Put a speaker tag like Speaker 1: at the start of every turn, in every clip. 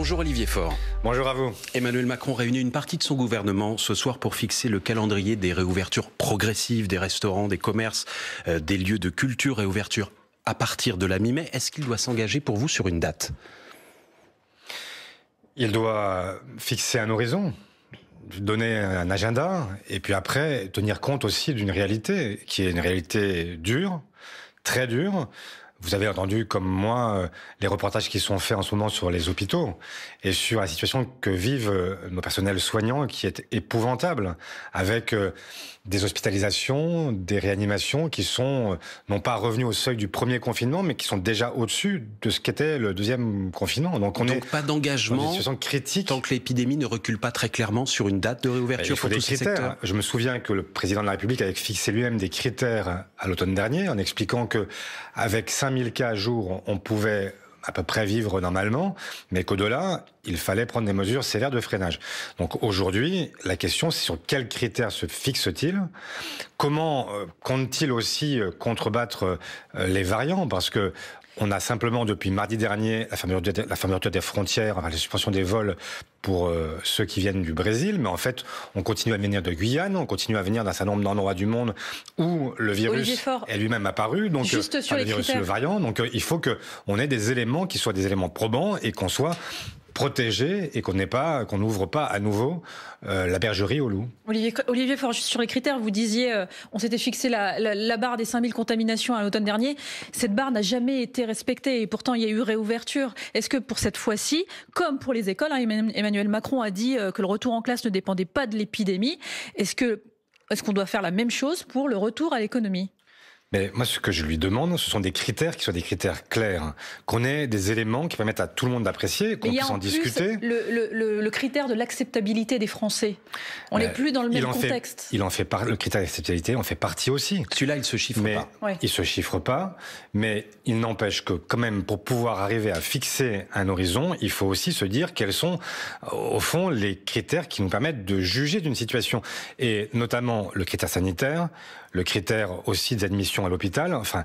Speaker 1: Bonjour Olivier Faure.
Speaker 2: Bonjour à vous.
Speaker 1: Emmanuel Macron réunit une partie de son gouvernement ce soir pour fixer le calendrier des réouvertures progressives des restaurants, des commerces, des lieux de culture, réouverture à partir de la mi-mai. Est-ce qu'il doit s'engager pour vous sur une date ?
Speaker 2: Il doit fixer un horizon, donner un agenda, et puis après tenir compte aussi d'une réalité, qui est une réalité dure, très dure. Vous avez entendu, comme moi, les reportages qui sont faits en ce moment sur les hôpitaux et sur la situation que vivent nos personnels soignants, qui est épouvantable, avec des hospitalisations, des réanimations qui sont non pas revenus au seuil du premier confinement, mais qui sont déjà au-dessus de ce qu'était le deuxième confinement. Donc
Speaker 1: est pas d'engagement
Speaker 2: dans une situation critique
Speaker 1: tant que l'épidémie ne recule pas très clairement sur une date de réouverture pour tous ces secteurs.
Speaker 2: Je me souviens que le président de la République avait fixé lui-même des critères à l'automne dernier, en expliquant que avec 5000 cas à jour, on pouvait à peu près vivre normalement, mais qu'au-delà, il fallait prendre des mesures sévères de freinage. Donc aujourd'hui, la question, c'est sur quels critères se fixe-t-il ? Comment compte-t-il aussi contrebattre les variants ? Parce que on a simplement, depuis mardi dernier, la fermeture des frontières, enfin, la suspension des vols pour ceux qui viennent du Brésil. Mais en fait, on continue à venir de Guyane, on continue à venir d'un certain nombre d'endroits du monde où le virus est lui-même apparu. Donc,
Speaker 3: juste sur les critères.
Speaker 2: Le variant. Donc, il faut qu'on ait des éléments qui soient des éléments probants et qu'on soit protégé et qu'on n'ouvre pas à nouveau la bergerie aux loups.
Speaker 3: Olivier Faure, juste sur les critères, vous disiez, on s'était fixé la barre des 5000 contaminations à l'automne dernier. Cette barre n'a jamais été respectée et pourtant il y a eu réouverture. Est-ce que pour cette fois-ci, comme pour les écoles, Emmanuel Macron a dit que le retour en classe ne dépendait pas de l'épidémie, est-ce qu'on doit faire la même chose pour le retour à l'économie ?
Speaker 2: Mais moi, ce que je lui demande, ce sont des critères qui soient des critères clairs, qu'on ait des éléments qui permettent à tout le monde d'apprécier, qu'on puisse en discuter.
Speaker 3: Le critère de l'acceptabilité des Français. On n'est plus dans le même contexte.
Speaker 2: Le critère d'acceptabilité en fait partie aussi.
Speaker 1: Celui-là, il se chiffre pas.
Speaker 3: Ouais.
Speaker 2: Il se chiffre pas, mais il n'empêche que quand même, pour pouvoir arriver à fixer un horizon, il faut aussi se dire quels sont, au fond, les critères qui nous permettent de juger d'une situation. Et notamment le critère sanitaire, le critère aussi d'admission à l'hôpital. Enfin,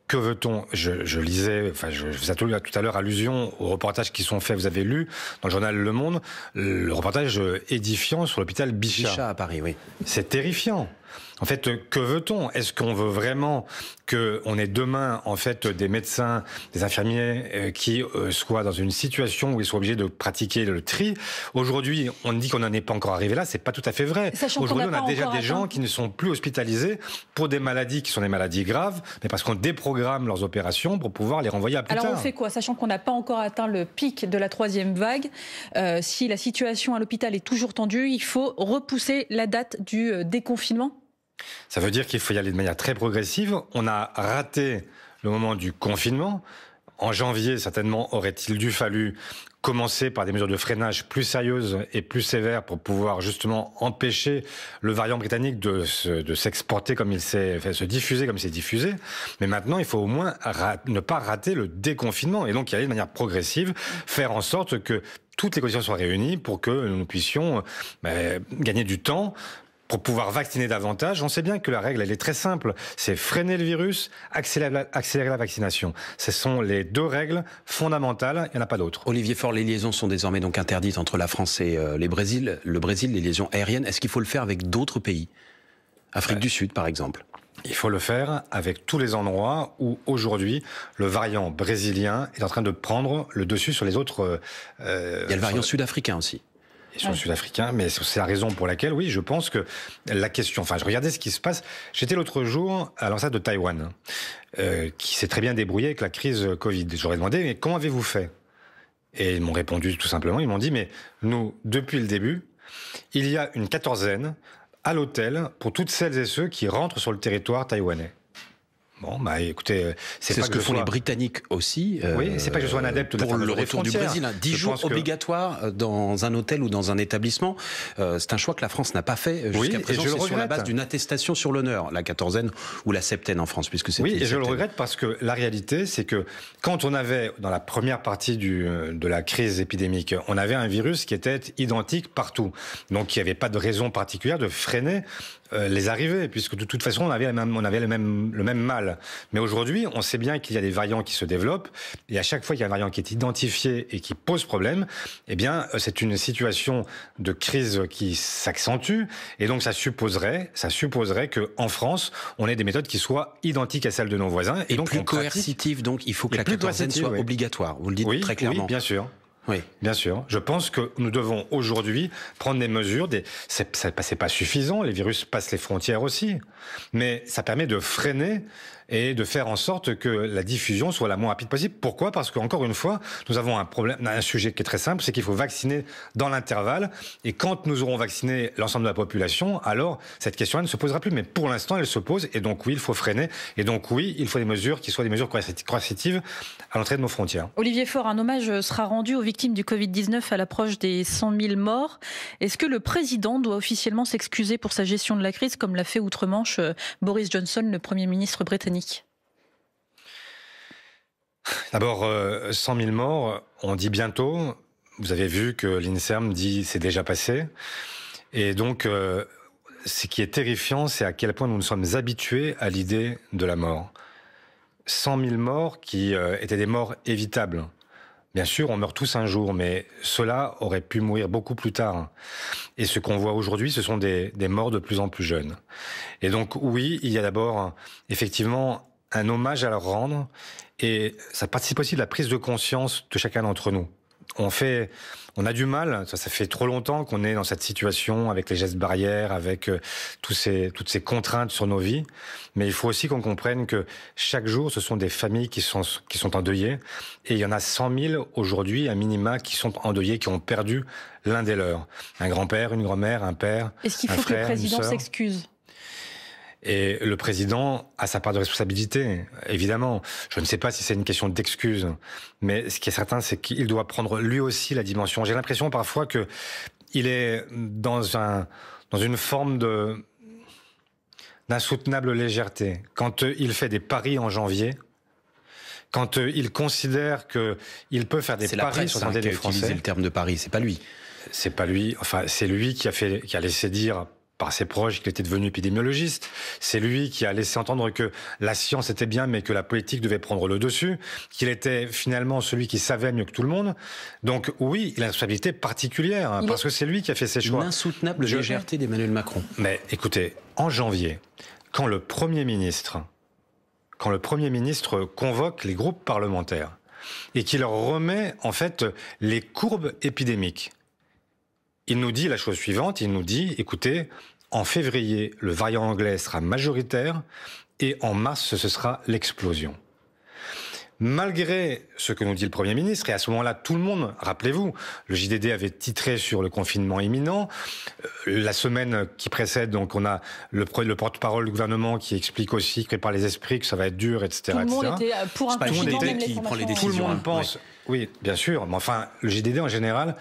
Speaker 2: que veut-on ? Je lisais, je faisais tout à l'heure allusion aux reportages qui sont faits. Vous avez lu dans le journal Le Monde le reportage édifiant sur l'hôpital Bichat.
Speaker 1: Bichat à Paris, oui.
Speaker 2: C'est terrifiant. En fait, que veut-on ? Est-ce qu'on veut vraiment qu'on ait demain, en fait, des médecins, des infirmiers qui soient dans une situation où ils soient obligés de pratiquer le tri ? Aujourd'hui, on dit qu'on n'en est pas encore arrivé là, c'est pas tout à fait vrai. Aujourd'hui, on a déjà des gens qui ne sont plus hospitalisés pour des maladies qui sont des maladies graves, mais parce qu'on déprogramme leurs opérations pour pouvoir les renvoyer à plus tard.
Speaker 3: Alors on fait quoi ? Sachant qu'on n'a pas encore atteint le pic de la troisième vague, si la situation à l'hôpital est toujours tendue, il faut repousser la date du déconfinement ?
Speaker 2: Ça veut dire qu'il faut y aller de manière très progressive. On a raté le moment du confinement. En janvier, certainement, aurait-il dû fallu commencer par des mesures de freinage plus sérieuses et plus sévères pour pouvoir justement empêcher le variant britannique de s'exporter comme il s'est fait, se diffuser comme il s'est diffusé. Mais maintenant, il faut au moins ne pas rater le déconfinement et donc y aller de manière progressive, faire en sorte que toutes les conditions soient réunies pour que nous puissions gagner du temps pour pouvoir vacciner davantage. On sait bien que la règle, elle est très simple. C'est freiner le virus, accélérer la vaccination. Ce sont les deux règles fondamentales. Il n'y en a pas d'autres.
Speaker 1: Olivier Faure, les liaisons sont désormais donc interdites entre la France et le Brésil, les liaisons aériennes. Est-ce qu'il faut le faire avec d'autres pays ? Afrique du Sud, par exemple.
Speaker 2: Il faut le faire avec tous les endroits où, aujourd'hui, le variant brésilien est en train de prendre le dessus sur les autres...
Speaker 1: Il y a le variant sud-africain aussi.
Speaker 2: Et sur le sud-africain, mais c'est la raison pour laquelle, oui, je pense que la question... Enfin, je regardais ce qui se passe. J'étais l'autre jour à l'ambassade de Taïwan, qui s'est très bien débrouillé avec la crise Covid. J'aurais demandé, mais comment avez-vous fait ? Et ils m'ont répondu tout simplement, ils m'ont dit, mais nous, depuis le début, il y a une quatorzaine à l'hôtel pour toutes celles et ceux qui rentrent sur le territoire taïwanais. Bon, écoutez,
Speaker 1: c'est pas ce que font les Britanniques aussi.
Speaker 2: Oui, c'est pas que je sois un adepte
Speaker 1: pour le retour du Brésil. 10 jours obligatoires dans un hôtel ou dans un établissement. C'est un choix que la France n'a pas fait jusqu'à présent. C'est sur la base d'une attestation sur l'honneur, la quatorzaine ou la septaine en France, puisque c'est.
Speaker 2: Oui, et je le regrette parce que la réalité, c'est que quand on avait, dans la première partie de la crise épidémique, on avait un virus qui était identique partout. Donc, il n'y avait pas de raison particulière de freiner les arrivées, puisque de toute façon, on avait le même mal. Mais aujourd'hui, on sait bien qu'il y a des variants qui se développent, et à chaque fois qu'il y a un variant qui est identifié et qui pose problème, eh bien, c'est une situation de crise qui s'accentue, et donc ça supposerait qu'en France, on ait des méthodes qui soient identiques à celles de nos voisins.
Speaker 1: Et donc plus coercitives, donc il faut que la quatorzaine soit obligatoire, vous le dites très clairement.
Speaker 2: Oui, bien sûr.
Speaker 1: Oui,
Speaker 2: bien sûr. Je pense que nous devons aujourd'hui prendre des mesures. C'est pas suffisant. Les virus passent les frontières aussi, mais ça permet de freiner et de faire en sorte que la diffusion soit la moins rapide possible. Pourquoi ? Parce qu'encore une fois, nous avons un sujet qui est très simple, c'est qu'il faut vacciner dans l'intervalle. Et quand nous aurons vacciné l'ensemble de la population, alors cette question-là ne se posera plus. Mais pour l'instant, elle se pose. Et donc oui, il faut freiner. Et donc oui, il faut des mesures qui soient des mesures coercitives à l'entrée de nos frontières.
Speaker 3: Olivier Faure, un hommage sera rendu aux victimes du Covid-19 à l'approche des 100 000 morts. Est-ce que le président doit officiellement s'excuser pour sa gestion de la crise, comme l'a fait outre-Manche Boris Johnson, le Premier ministre britannique ?
Speaker 2: D'abord, 100 000 morts, on dit bientôt. Vous avez vu que l'INSERM dit c'est déjà passé. Et donc, ce qui est terrifiant, c'est à quel point nous nous sommes habitués à l'idée de la mort. 100 000 morts qui étaient des morts évitables. Bien sûr, on meurt tous un jour, mais ceux-là auraient pu mourir beaucoup plus tard. Et ce qu'on voit aujourd'hui, ce sont des morts de plus en plus jeunes. Et donc, oui, il y a d'abord, effectivement, un hommage à leur rendre, et ça participe aussi de la prise de conscience de chacun d'entre nous. On a du mal, ça fait trop longtemps qu'on est dans cette situation avec les gestes barrières, avec toutes ces contraintes sur nos vies, mais il faut aussi qu'on comprenne que chaque jour, ce sont des familles qui sont endeuillées, et il y en a 100 000 aujourd'hui, à minima, qui sont endeuillés, qui ont perdu l'un des leurs. Un grand-père, une grand-mère, un père, un frère,
Speaker 3: Est-ce qu'il faut que le président s'excuse ?
Speaker 2: Et le président a sa part de responsabilité, évidemment. Je ne sais pas si c'est une question d'excuse, mais ce qui est certain, c'est qu'il doit prendre lui aussi la dimension. J'ai l'impression parfois que il est dans une forme d'insoutenable légèreté. Quand il fait des paris en janvier, quand il considère qu'il peut faire des paris sur la santé des Français.
Speaker 1: C'est utilisé le terme de pari, c'est pas lui.
Speaker 2: C'est pas lui. Enfin, c'est lui qui a laissé dire par ses proches qu'il était devenu épidémiologiste. C'est lui qui a laissé entendre que la science était bien, mais que la politique devait prendre le dessus, qu'il était finalement celui qui savait mieux que tout le monde. Donc oui, il a une responsabilité particulière, parce que c'est lui qui a fait ses choix.
Speaker 1: Une insoutenable légèreté d'Emmanuel Macron.
Speaker 2: Mais écoutez, en janvier, quand le Premier ministre convoque les groupes parlementaires et qu'il leur remet en fait les courbes épidémiques, il nous dit la chose suivante, il nous dit, écoutez, en février, le variant anglais sera majoritaire et en mars, ce sera l'explosion. Malgré ce que nous dit le Premier ministre, et à ce moment-là, tout le monde, rappelez-vous, le JDD avait titré sur le confinement imminent. La semaine qui précède, donc on a le porte-parole du gouvernement qui explique aussi, qui prépare les esprits, que ça va être dur, etc.
Speaker 3: Tout le monde était pour un confinement, même les
Speaker 1: qui prend les
Speaker 2: Tout
Speaker 1: décisions.
Speaker 2: le monde pense, oui, bien sûr, mais enfin, le JDD en général,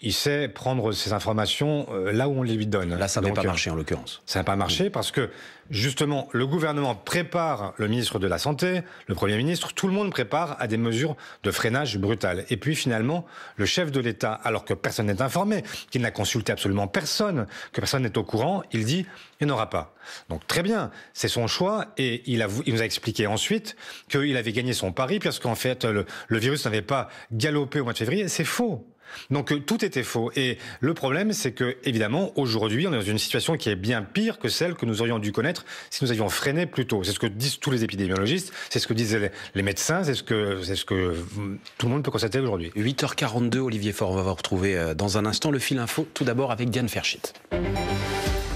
Speaker 2: il sait prendre ces informations là où on les lui donne.
Speaker 1: Là, ça n'a pas marché en l'occurrence.
Speaker 2: Ça n'a pas marché parce que, justement, le gouvernement prépare le ministre de la Santé, le Premier ministre, tout le monde prépare à des mesures de freinage brutal. Et puis, finalement, le chef de l'État, alors que personne n'est informé, qu'il n'a consulté absolument personne, que personne n'est au courant, il dit « il n'y en aura pas ». Donc, très bien, c'est son choix. Et il nous a expliqué ensuite qu'il avait gagné son pari, puisqu'en fait, le virus n'avait pas galopé au mois de février. C'est faux. Donc tout était faux. Et le problème, c'est que, évidemment, aujourd'hui, on est dans une situation qui est bien pire que celle que nous aurions dû connaître si nous avions freiné plus tôt. C'est ce que disent tous les épidémiologistes, c'est ce que disent les médecins, c'est ce que tout le monde peut constater aujourd'hui.
Speaker 1: 8h42, Olivier Faure, on va vous retrouver dans un instant. Le fil info, tout d'abord avec Diane Ferschit.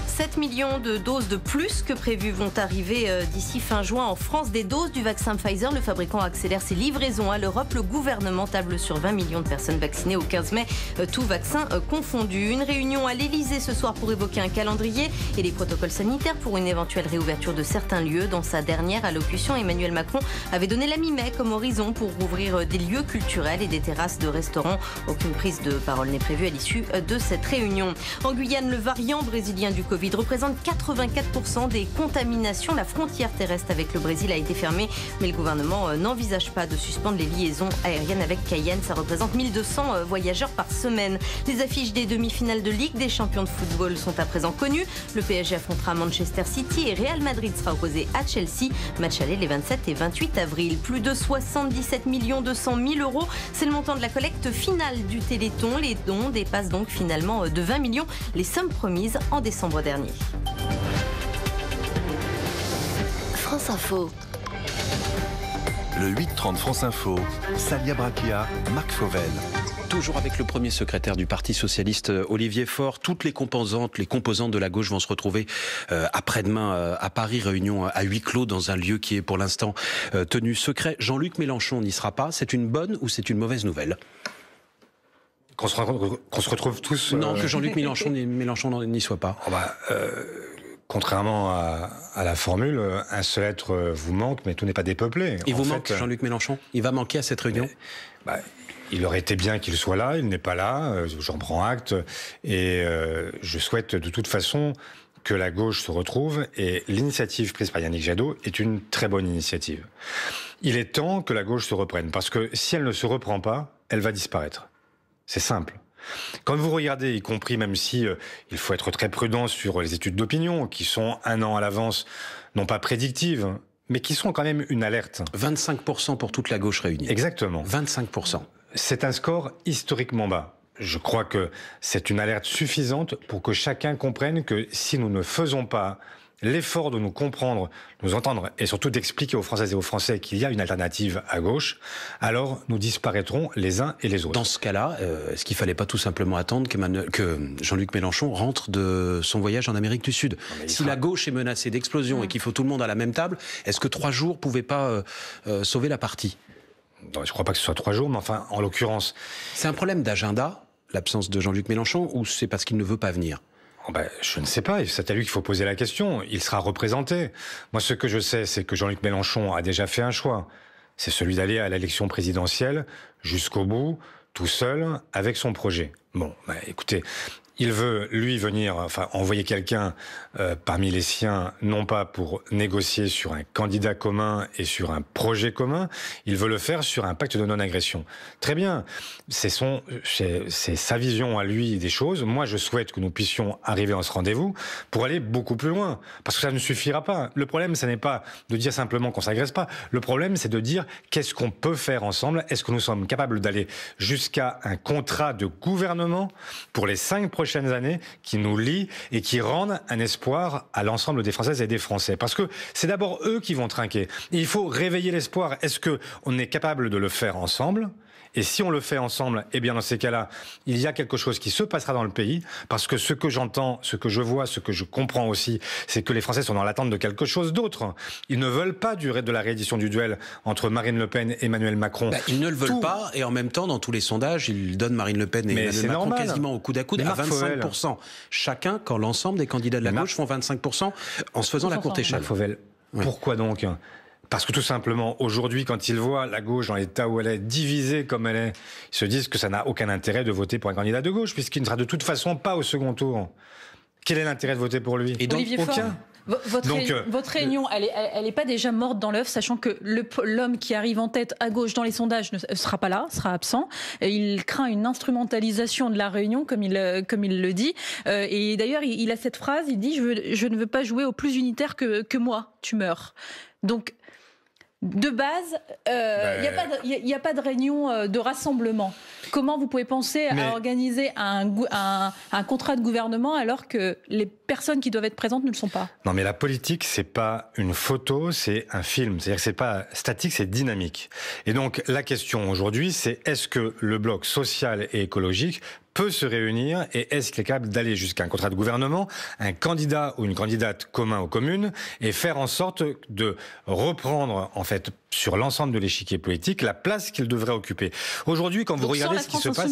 Speaker 4: 7 millions de doses de plus que prévu vont arriver d'ici fin juin en France. Des doses du vaccin Pfizer. Le fabricant accélère ses livraisons à l'Europe. Le gouvernement table sur 20 millions de personnes vaccinées au 15 mai, tout vaccin confondu. Une réunion à l'Elysée ce soir pour évoquer un calendrier et les protocoles sanitaires pour une éventuelle réouverture de certains lieux. Dans sa dernière allocution, Emmanuel Macron avait donné la mi-mai comme horizon pour rouvrir des lieux culturels et des terrasses de restaurants. Aucune prise de parole n'est prévue à l'issue de cette réunion. En Guyane, le variant brésilien du Covid Covid représente 84% des contaminations. La frontière terrestre avec le Brésil a été fermée, mais le gouvernement n'envisage pas de suspendre les liaisons aériennes avec Cayenne. Ça représente 1200 voyageurs par semaine. Les affiches des demi-finales de Ligue des champions de football sont à présent connues. Le PSG affrontera Manchester City et Real Madrid sera opposé à Chelsea. Match aller les 27 et 28 avril. Plus de 77 200 000 €. C'est le montant de la collecte finale du Téléthon. Les dons dépassent donc finalement de 20 millions les sommes promises en décembre dernier.
Speaker 5: France Info.
Speaker 6: Le 8-30 France Info, Salia Braquia, Marc Fauvel.
Speaker 1: Toujours avec le premier secrétaire du Parti Socialiste, Olivier Faure. Toutes les composantes de la gauche vont se retrouver après-demain à Paris, réunion à huis clos dans un lieu qui est pour l'instant tenu secret. Jean-Luc Mélenchon n'y sera pas. C'est une bonne ou c'est une mauvaise nouvelle ?
Speaker 2: Qu'on se retrouve tous...
Speaker 1: Non, que Jean-Luc Mélenchon n'y soit pas.
Speaker 2: Contrairement à la formule, un seul être vous manque, mais tout n'est pas dépeuplé.
Speaker 1: Il vous manque, Jean-Luc Mélenchon ? Il va manquer à cette réunion ?
Speaker 2: Il aurait été bien qu'il soit là, il n'est pas là, j'en prends acte, et je souhaite de toute façon que la gauche se retrouve, et l'initiative prise par Yannick Jadot est une très bonne initiative. Il est temps que la gauche se reprenne, parce que si elle ne se reprend pas, elle va disparaître. C'est simple. Quand vous regardez, y compris même si il faut être très prudent sur les études d'opinion, qui sont un an à l'avance, non pas prédictives, mais qui sont quand même une alerte.
Speaker 1: 25% pour toute la gauche réunie.
Speaker 2: Exactement.
Speaker 1: 25%.
Speaker 2: C'est un score historiquement bas. Je crois que c'est une alerte suffisante pour que chacun comprenne que si nous ne faisons pas l'effort de nous comprendre, nous entendre et surtout d'expliquer aux Françaises et aux Français qu'il y a une alternative à gauche, alors nous disparaîtrons les uns et les autres.
Speaker 1: Dans ce cas-là, est-ce qu'il ne fallait pas tout simplement attendre que Jean-Luc Mélenchon rentre de son voyage en Amérique du Sud ? Si la gauche est menacée d'explosion et qu'il faut tout le monde à la même table, est-ce que 3 jours ne pouvaient pas sauver la partie ?
Speaker 2: Non, je ne crois pas que ce soit 3 jours, mais enfin, en l'occurrence...
Speaker 1: C'est un problème d'agenda, l'absence de Jean-Luc Mélenchon, ou c'est parce qu'il ne veut pas venir ?
Speaker 2: Je ne sais pas, c'est à lui qu'il faut poser la question. Il sera représenté. Moi, ce que je sais, c'est que Jean-Luc Mélenchon a déjà fait un choix. C'est celui d'aller à l'élection présidentielle jusqu'au bout, tout seul, avec son projet. Écoutez, il veut, lui, envoyer quelqu'un parmi les siens, non pas pour négocier sur un candidat commun et sur un projet commun, il veut le faire sur un pacte de non-agression. Très bien, c'est sa vision à lui des choses. Moi, je souhaite que nous puissions arriver à ce rendez-vous pour aller beaucoup plus loin, parce que ça ne suffira pas. Le problème, ce n'est pas de dire simplement qu'on ne s'agresse pas. Le problème, c'est de dire qu'est-ce qu'on peut faire ensemble. Est-ce que nous sommes capables d'aller jusqu'à un contrat de gouvernement pour les 5 prochaines années qui nous lient et qui rendent un espoir à l'ensemble des Françaises et des Français. Parce que c'est d'abord eux qui vont trinquer. Et il faut réveiller l'espoir. Est-ce qu'on est capable de le faire ensemble ? Et si on le fait ensemble, eh bien dans ces cas-là, il y a quelque chose qui se passera dans le pays, parce que ce que j'entends, ce que je vois, ce que je comprends aussi, c'est que les Français sont dans l'attente de quelque chose d'autre. Ils ne veulent pas de la réédition du duel entre Marine Le Pen et Emmanuel Macron.
Speaker 1: Ils ne le veulent pas, et en même temps, dans tous les sondages, ils donnent Marine Le Pen et Emmanuel Macron quasiment au coude à coude à 25%. Chacun, quand l'ensemble des candidats de la gauche font 25% en se faisant la courte échelle.
Speaker 2: Marc Fauvel, pourquoi donc ? Parce que tout simplement, aujourd'hui, quand ils voient la gauche dans l'état où elle est, divisée comme elle est, ils se disent que ça n'a aucun intérêt de voter pour un candidat de gauche, puisqu'il ne sera de toute façon pas au second tour. Quel est l'intérêt de voter pour lui ?
Speaker 3: Et donc, Olivier Faure, votre réunion, elle n'est pas déjà morte dans l'œuf, sachant que l'homme qui arrive en tête à gauche dans les sondages ne sera pas là, sera absent. Il craint une instrumentalisation de la réunion, comme il le dit. Et d'ailleurs, il a cette phrase, il dit « Je ne veux pas jouer au plus unitaire que moi, tu meurs ». Donc, de base, il n'y a pas de réunion de rassemblement. Comment vous pouvez penser à organiser un contrat de gouvernement alors que les personnes qui doivent être présentes ne le sont pas ?
Speaker 2: Non, mais la politique, c'est pas une photo, c'est un film. C'est-à-dire que c'est pas statique, c'est dynamique. Et donc, la question aujourd'hui, c'est est-ce que le bloc social et écologique peut se réunir et est-ce qu'il est capable d'aller jusqu'à un contrat de gouvernement, un candidat ou une candidate commun aux communes et faire en sorte de reprendre en fait sur l'ensemble de l'échiquier politique la place qu'il devrait occuper. Aujourd'hui, quand vous regardez ce qui se passe...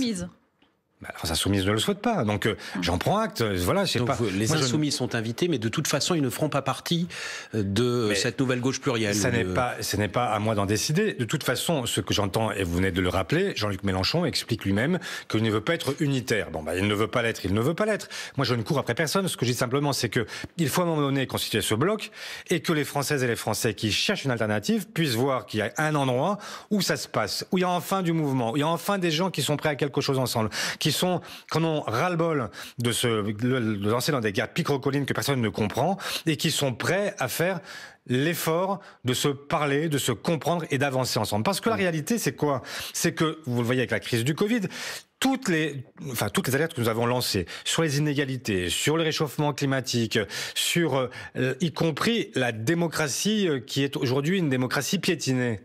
Speaker 2: La France Insoumise ne le souhaite pas, donc j'en prends acte. Voilà, je sais
Speaker 1: donc
Speaker 2: pas.
Speaker 1: Les Insoumis sont invités, mais de toute façon, ils ne feront pas partie de cette nouvelle gauche plurielle.
Speaker 2: Ce n'est pas à moi d'en décider. De toute façon, ce que j'entends, et vous venez de le rappeler, Jean-Luc Mélenchon explique lui-même qu'il ne veut pas être unitaire. Bon, il ne veut pas l'être, il ne veut pas l'être. Moi, je ne cours après personne. Ce que je dis simplement, c'est que il faut à un moment donné constituer ce bloc et que les Françaises et les Français qui cherchent une alternative puissent voir qu'il y a un endroit où ça se passe, où il y a enfin du mouvement, où il y a enfin des gens qui sont prêts à quelque chose ensemble, qui en ont ras-le-bol de lancer dans des guerres picrocolines que personne ne comprend et qui sont prêts à faire l'effort de se parler, de se comprendre et d'avancer ensemble. Parce que la réalité, c'est quoi? C'est que, vous le voyez avec la crise du Covid, toutes les alertes que nous avons lancées sur les inégalités, sur le réchauffement climatique, sur y compris la démocratie qui est aujourd'hui une démocratie piétinée.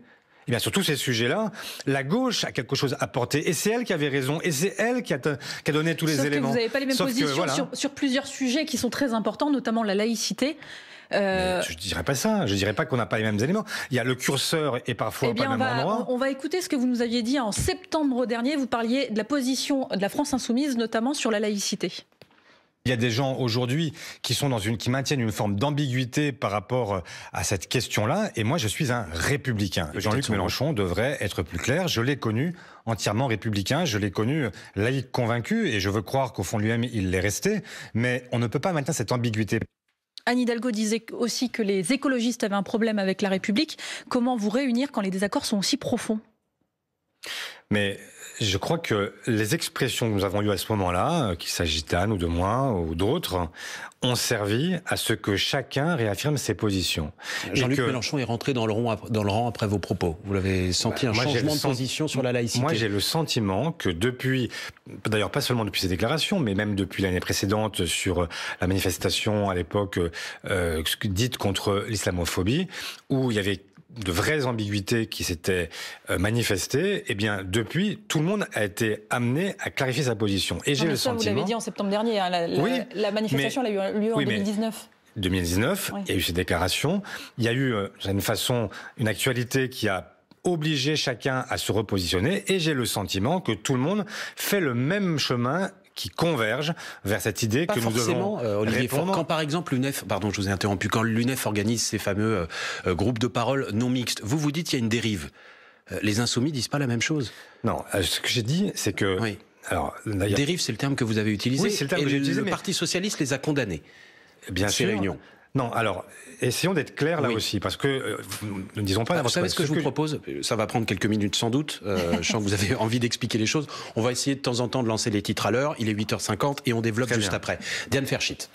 Speaker 2: Eh bien, sur tous ces sujets-là, la gauche a quelque chose à porter. Et c'est elle qui avait raison. Et c'est elle qui a donné tous les éléments.
Speaker 3: Que vous n'avez pas les mêmes positions sur plusieurs sujets qui sont très importants, notamment la laïcité.
Speaker 2: Je dirais pas ça. Je dirais pas qu'on n'a pas les mêmes éléments. Il y a le curseur et parfois pas le même endroit.
Speaker 3: On va écouter ce que vous nous aviez dit en septembre dernier. Vous parliez de la position de la France Insoumise, notamment sur la laïcité.
Speaker 2: Il y a des gens aujourd'hui qui maintiennent une forme d'ambiguïté par rapport à cette question-là. Et moi, je suis un républicain. Jean-Luc Mélenchon devrait être plus clair. Je l'ai connu entièrement républicain. Je l'ai connu laïque convaincu. Et je veux croire qu'au fond de lui-même, il l'est resté. Mais on ne peut pas maintenir cette ambiguïté.
Speaker 3: Anne Hidalgo disait aussi que les écologistes avaient un problème avec la République. Comment vous réunir quand les désaccords sont aussi profonds ?
Speaker 2: Mais je crois que les expressions que nous avons eues à ce moment-là, qu'il s'agisse d'Anne ou de moi ou d'autres, ont servi à ce que chacun réaffirme ses positions.
Speaker 1: Jean-Luc Mélenchon est rentré dans le rang après vos propos. Vous l'avez senti un changement de position sur la laïcité?
Speaker 2: Moi, j'ai le sentiment que depuis, d'ailleurs pas seulement depuis ces déclarations, mais même depuis l'année précédente sur la manifestation à l'époque dite contre l'islamophobie, où il y avait de vraies ambiguïtés qui s'étaient manifestées, eh bien, depuis, tout le monde a été amené à clarifier sa position. Et j'ai le sentiment...
Speaker 3: Vous l'avez dit en septembre dernier, hein, la manifestation elle a eu lieu en 2019.
Speaker 2: 2019, il y a eu ces déclarations, il y a eu, d'une façon, une actualité qui a obligé chacun à se repositionner, et j'ai le sentiment que tout le monde fait le même chemin qui convergent vers cette idée que nous devons répondre.
Speaker 1: Quand par exemple l'UNEF, pardon, je vous ai interrompu, quand l'UNEF organise ces fameux groupes de parole non mixtes, vous dites qu'il y a une dérive. Les Insoumis disent pas la même chose.
Speaker 2: Non, ce que j'ai dit, c'est que...
Speaker 1: Oui. Alors, dérive, c'est le terme que vous avez utilisé.
Speaker 2: Oui, c'est le terme que j'ai utilisé.
Speaker 1: Le Parti socialiste les a condamnés.
Speaker 2: Bien sûr.
Speaker 1: Réunions.
Speaker 2: Non, alors, essayons d'être clairs là aussi, parce que ne disons pas...
Speaker 1: Vous savez ce que je vous propose? Ça va prendre quelques minutes sans doute. Je sens que vous avez envie d'expliquer les choses. On va essayer de temps en temps de lancer les titres à l'heure. Il est 8h50 et on développe juste après. Diane Ferschit.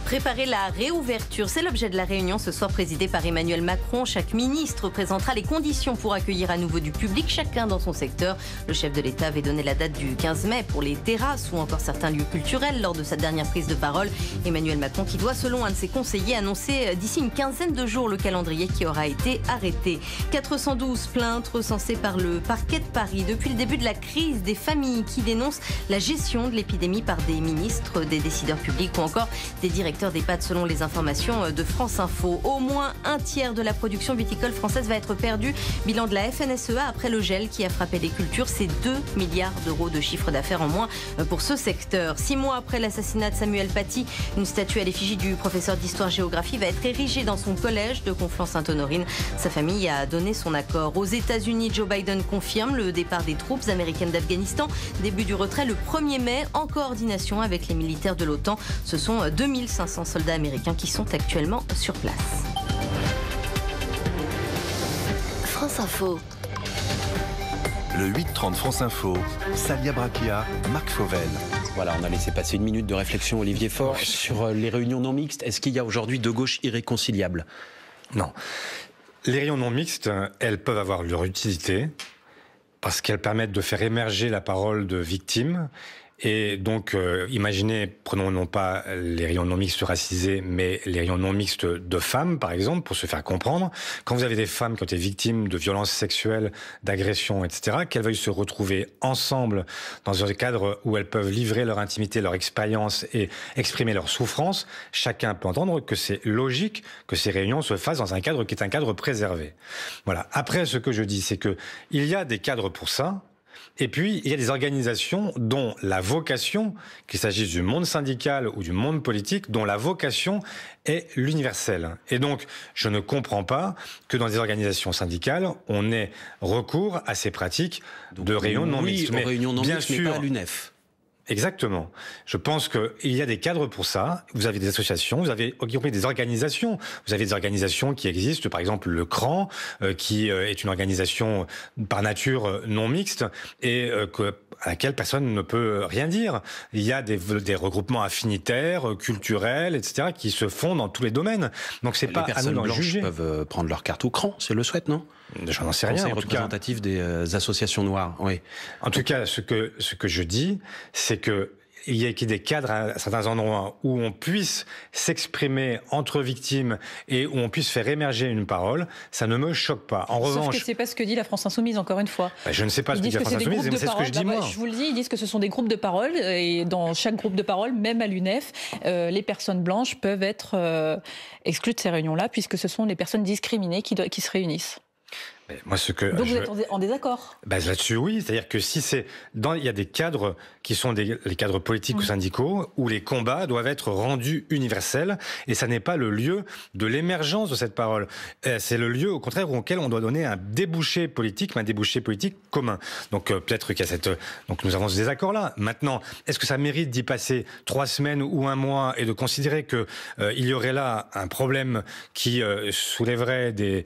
Speaker 4: Préparer la réouverture, c'est l'objet de la réunion ce soir présidée par Emmanuel Macron. Chaque ministre présentera les conditions pour accueillir à nouveau du public, chacun dans son secteur. Le chef de l'État avait donné la date du 15 mai pour les terrasses ou encore certains lieux culturels lors de sa dernière prise de parole. Emmanuel Macron qui doit, selon un de ses conseillers, annoncer d'ici une quinzaine de jours le calendrier qui aura été arrêté. 412 plaintes recensées par le parquet de Paris depuis le début de la crise, des familles qui dénoncent la gestion de l'épidémie par des ministres, des décideurs publics ou encore des directeurs d'EHPAD selon les informations de France Info. Au moins un tiers de la production viticole française va être perdue. Bilan de la FNSEA après le gel qui a frappé les cultures. C'est 2 milliards d'euros de chiffre d'affaires en moins pour ce secteur. 6 mois après l'assassinat de Samuel Paty, une statue à l'effigie du professeur d'histoire-géographie va être érigée dans son collège de Conflans-Sainte-Honorine. Sa famille a donné son accord. Aux États-Unis, Joe Biden confirme le départ des troupes américaines d'Afghanistan. Début du retrait le 1er mai en coordination avec les militaires de l'OTAN. Ce sont 2500 soldats américains qui sont actuellement sur place.
Speaker 5: France Info.
Speaker 6: Le 8-30 France Info, Salia Braquia, Marc Fauvel.
Speaker 1: Voilà, on a laissé passer une minute de réflexion, Olivier Faure, sur les réunions non mixtes. Est-ce qu'il y a aujourd'hui deux gauches irréconciliables?
Speaker 2: Non. Les réunions non mixtes, elles peuvent avoir leur utilité parce qu'elles permettent de faire émerger la parole de victimes. Et donc, imaginez, prenons non pas les réunions non mixtes racisés, mais les réunions non mixtes de femmes, par exemple, pour se faire comprendre. Quand vous avez des femmes qui ont été victimes de violences sexuelles, d'agressions, etc., qu'elles veuillent se retrouver ensemble dans un cadre où elles peuvent livrer leur intimité, leur expérience et exprimer leur souffrance, chacun peut entendre que c'est logique que ces réunions se fassent dans un cadre qui est un cadre préservé. Voilà. Après, ce que je dis, c'est que il y a des cadres pour ça. Et puis, il y a des organisations dont la vocation, qu'il s'agisse du monde syndical ou du monde politique, dont la vocation est l'universel. Et donc, je ne comprends pas que dans des organisations syndicales, on ait recours à ces pratiques de réunions non mixtes.
Speaker 1: Oui, réunions non mixtes, mais pas à l'UNEF.
Speaker 2: Exactement. Je pense qu'il y a des cadres pour ça. Vous avez des associations, vous avez des organisations. Vous avez des organisations qui existent, par exemple le CRAN, qui est une organisation par nature non mixte et à laquelle personne ne peut rien dire. Il y a des regroupements affinitaires, culturels, etc., qui se font dans tous les domaines. Donc c'est pas à nous d'en juger.
Speaker 1: Les personnes blanches peuvent prendre leur carte au CRAN, si elles le souhaitent, non ?
Speaker 2: Je n'en sais rien.
Speaker 1: Conseil représentatif des associations noires, oui.
Speaker 2: En tout cas, ce que je dis, c'est que il y a des cadres à certains endroits où on puisse s'exprimer entre victimes et où on puisse faire émerger une parole, ça ne me choque pas. En revanche,
Speaker 3: sauf que c'est pas ce que dit la France Insoumise, encore une fois.
Speaker 2: Je ne sais pas ce que dit la France Insoumise, mais c'est ce que je dis moi.
Speaker 3: Je vous le dis, ils disent que ce sont des groupes de parole et dans chaque groupe de parole, même à l'UNEF, les personnes blanches peuvent être exclues de ces réunions-là puisque ce sont les personnes discriminées qui se réunissent.
Speaker 2: Moi,
Speaker 3: donc vous êtes en désaccord?
Speaker 2: Là-dessus, oui. C'est-à-dire que si il y a des cadres qui sont les cadres politiques ou syndicaux où les combats doivent être rendus universels et ça n'est pas le lieu de l'émergence de cette parole. C'est le lieu, au contraire, auquel on doit donner un débouché politique, mais un débouché politique commun. Donc peut-être qu'il y a donc nous avons ce désaccord-là. Maintenant, est-ce que ça mérite d'y passer 3 semaines ou 1 mois et de considérer que il y aurait là un problème qui soulèverait des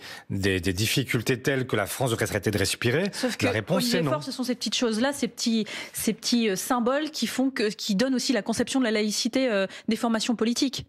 Speaker 2: difficultés telles que la France devrait traiter de respirer?
Speaker 3: Sauf que
Speaker 2: la réponse c'est non.
Speaker 3: Ce sont ces petites choses-là, ces petits symboles qui donnent aussi la conception de la laïcité des formations politiques.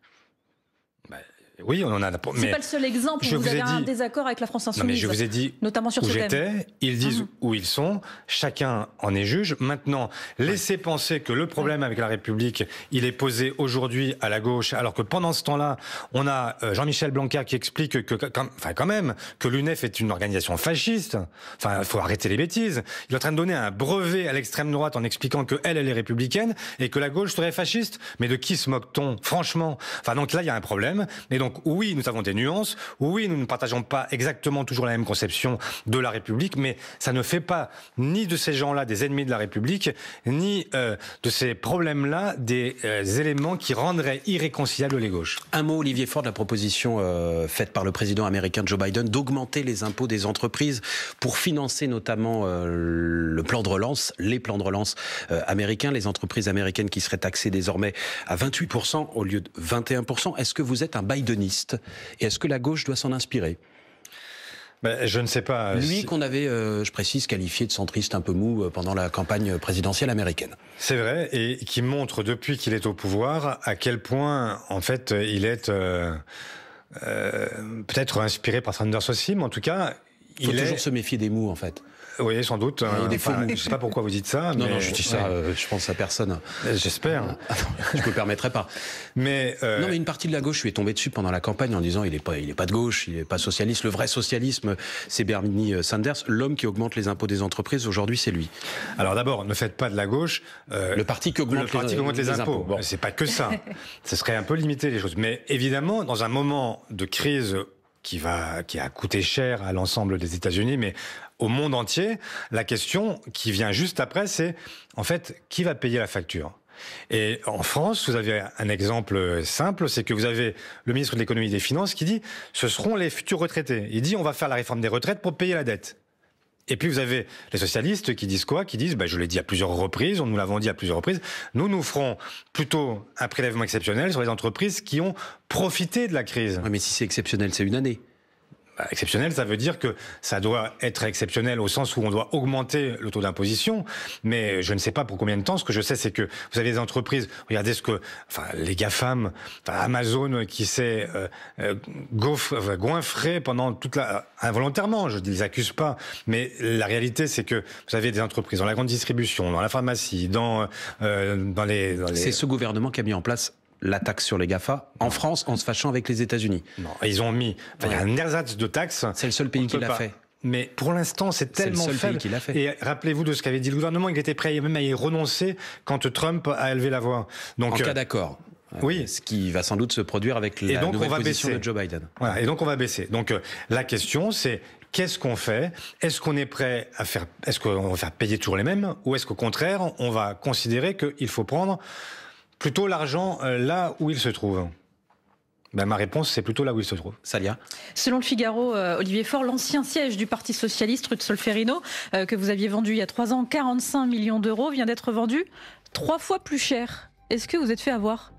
Speaker 2: Oui, on en a.
Speaker 3: C'est pas le seul exemple où vous avez un désaccord avec la France Insoumise.
Speaker 2: Non, mais je vous ai dit
Speaker 3: notamment sur
Speaker 2: où
Speaker 3: ce
Speaker 2: j'étais.
Speaker 3: thème.
Speaker 2: Ils disent où ils sont. Chacun en est juge. Maintenant, laissez penser que le problème avec la République, il est posé aujourd'hui à la gauche, alors que pendant ce temps-là, on a Jean-Michel Blanquer qui explique quand même, que l'UNEF est une organisation fasciste. Enfin, il faut arrêter les bêtises. Il est en train de donner un brevet à l'extrême droite en expliquant que elle est républicaine et que la gauche serait fasciste. Mais de qui se moque-t-on, franchement? Enfin, donc là, il y a un problème. Et donc, oui, nous avons des nuances. Oui, nous ne partageons pas exactement toujours la même conception de la République, mais ça ne fait pas ni de ces gens-là des ennemis de la République, ni de ces problèmes-là des éléments qui rendraient irréconciliables les gauches.
Speaker 1: Un mot, Olivier Faure, de la proposition faite par le président américain Joe Biden d'augmenter les impôts des entreprises pour financer notamment le plan de relance, les plans de relance américains, les entreprises américaines qui seraient taxées désormais à 28% au lieu de 21%. Est-ce que vous êtes un bideniste et est-ce que la gauche doit s'en inspirer?
Speaker 2: Je ne sais pas.
Speaker 1: Lui qu'on avait, je précise, qualifié de centriste un peu mou pendant la campagne présidentielle américaine.
Speaker 2: C'est vrai, et qui montre depuis qu'il est au pouvoir à quel point, en fait, il est peut-être inspiré par Sanders aussi, mais en tout cas...
Speaker 1: Il faut toujours se méfier des mous, en fait.
Speaker 2: Oui, sans doute.
Speaker 1: Des faux mous.
Speaker 2: Je ne sais pas pourquoi vous dites ça.
Speaker 1: Non, je dis ça, je pense à personne.
Speaker 2: J'espère.
Speaker 1: Je ne me permettrai pas. Non, mais une partie de la gauche lui est tombée dessus pendant la campagne en disant il est pas de gauche, il est pas socialiste. Le vrai socialisme, c'est Bernie Sanders. L'homme qui augmente les impôts des entreprises, aujourd'hui, c'est lui.
Speaker 2: Alors d'abord, ne faites pas de la gauche
Speaker 1: le parti qui augmente
Speaker 2: les impôts. Bon. C'est pas que ça. Ce serait un peu limiter les choses. Mais évidemment, dans un moment de crise qui a coûté cher à l'ensemble des États-Unis, mais au monde entier, la question qui vient juste après, c'est en fait qui va payer la facture. Et en France, vous avez un exemple simple, c'est que vous avez le ministre de l'économie et des finances qui dit ce seront les futurs retraités. Il dit on va faire la réforme des retraites pour payer la dette. Et puis vous avez les socialistes qui disent quoi? Qui disent, je l'ai dit à plusieurs reprises, nous l'avons dit à plusieurs reprises, nous ferons plutôt un prélèvement exceptionnel sur les entreprises qui ont profité de la crise.
Speaker 1: Oui, mais si c'est exceptionnel, c'est une année.
Speaker 2: Exceptionnel, ça veut dire que ça doit être exceptionnel au sens où on doit augmenter le taux d'imposition, mais je ne sais pas pour combien de temps. Ce que je sais, c'est que vous avez des entreprises, regardez les GAFAM, Amazon qui s'est goinfré pendant involontairement, je ne les accuse pas, mais la réalité, c'est que vous avez des entreprises dans la grande distribution, dans la pharmacie, dans les...
Speaker 1: C'est ce gouvernement qui a mis en place la taxe sur les GAFA en France en se fâchant avec les États-Unis.
Speaker 2: Non, ils ont mis il y a un ersatz de taxes.
Speaker 1: C'est le seul pays qui l'a fait.
Speaker 2: Mais pour l'instant, c'est tellement faible.
Speaker 1: Pays qui l'a fait.
Speaker 2: Et rappelez-vous de ce qu'avait dit le gouvernement, il était prêt même à y renoncer quand Trump a élevé la voix. Donc,
Speaker 1: en cas d'accord.
Speaker 2: Oui.
Speaker 1: Ce qui va sans doute se produire avec la nouvelle position de Joe Biden.
Speaker 2: Voilà, et donc on va baisser. Donc la question c'est qu'est-ce qu'on fait ? Est-ce qu'on est prêt à faire, est-ce qu'on va faire payer toujours les mêmes, ou est-ce qu'au contraire on va considérer qu'il faut prendre plutôt l'argent là où il se trouve ? Ben, ma réponse, c'est plutôt là où il se trouve.
Speaker 1: Salia ?
Speaker 3: Selon le Figaro, Olivier Faure, l'ancien siège du Parti socialiste, rue de Solferino, que vous aviez vendu il y a 3 ans, 45 millions d'euros, vient d'être vendu 3 fois plus cher. Est-ce que vous êtes fait avoir ?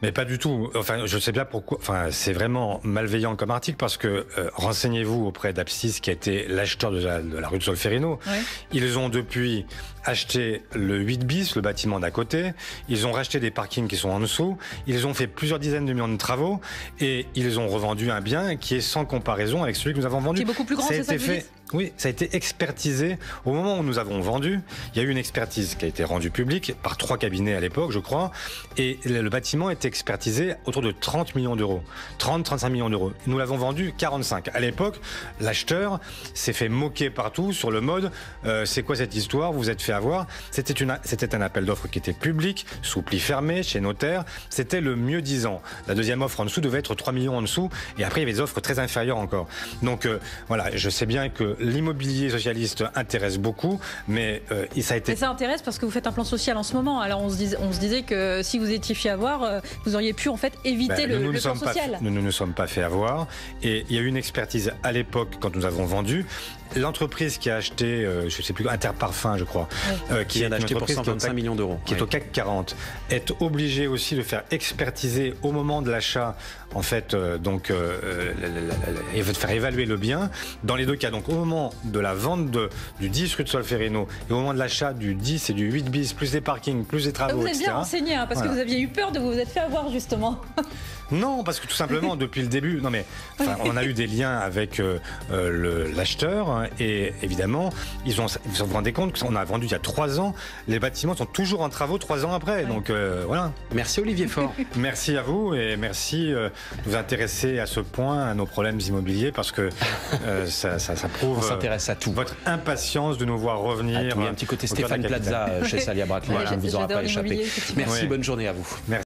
Speaker 2: Mais pas du tout. Enfin, je sais bien pourquoi. Enfin, c'est vraiment malveillant comme article parce que renseignez-vous auprès d'Apsis, qui a été l'acheteur de la rue de Solferino. Oui. Ils ont depuis acheté le 8 bis, le bâtiment d'à côté. Ils ont racheté des parkings qui sont en dessous. Ils ont fait plusieurs dizaines de millions de travaux et ils ont revendu un bien qui est sans comparaison avec celui que nous avons vendu.
Speaker 3: Qui est beaucoup plus grand, c'est ça que vous dites ?
Speaker 2: Oui, ça a été expertisé. Au moment où nous avons vendu, il y a eu une expertise qui a été rendue publique par 3 cabinets à l'époque, je crois. Et le bâtiment était expertisé autour de 30 millions d'euros. 30-35 millions d'euros. Nous l'avons vendu 45. À l'époque, l'acheteur s'est fait moquer partout sur le mode c'est quoi cette histoire ? Vous vous êtes fait avoir. C'était un appel d'offres qui était public, sous pli fermé, chez notaire. C'était le mieux disant. La deuxième offre en dessous devait être 3 millions en dessous. Et après, il y avait des offres très inférieures encore. Donc voilà, je sais bien que l'immobilier socialiste intéresse beaucoup, mais ça a été...
Speaker 3: Mais ça intéresse parce que vous faites un plan social en ce moment. Alors on se disait que si vous étiez fait avoir, vous auriez pu en fait éviter le plan social.
Speaker 2: Nous ne nous sommes pas fait avoir. Et il y a eu une expertise à l'époque quand nous avons vendu. L'entreprise qui a acheté, je ne sais plus, Interparfum, je crois,
Speaker 1: qui a acheté pour 125 millions d'euros,
Speaker 2: qui est au CAC 40, est obligée aussi de faire expertiser au moment de l'achat, en fait, et de faire évaluer le bien. Dans les deux cas, donc au moment de la vente du 10 rue de Solferino et au moment de l'achat du 10 et du 8 bis, plus des parkings, plus des travaux,
Speaker 3: vous êtes bien renseigné, hein, parce que vous aviez eu peur de vous être fait avoir, justement.
Speaker 2: Non, parce que tout simplement, depuis le début, on a eu des liens avec l'acheteur, hein, et évidemment, ils se sont rendus compte qu'on a vendu il y a 3 ans, les bâtiments sont toujours en travaux 3 ans après, donc voilà.
Speaker 1: Merci Olivier Faure.
Speaker 2: Merci à vous, et merci de vous intéresser à ce point à nos problèmes immobiliers, parce que ça prouve
Speaker 1: on s'intéresse à tout.
Speaker 2: Votre impatience de nous voir revenir.
Speaker 1: Il y a un petit côté Stéphane Plaza chez Salia Braclia, qui ne vous aura pas échappé. Merci, bonne journée à vous.
Speaker 2: Merci.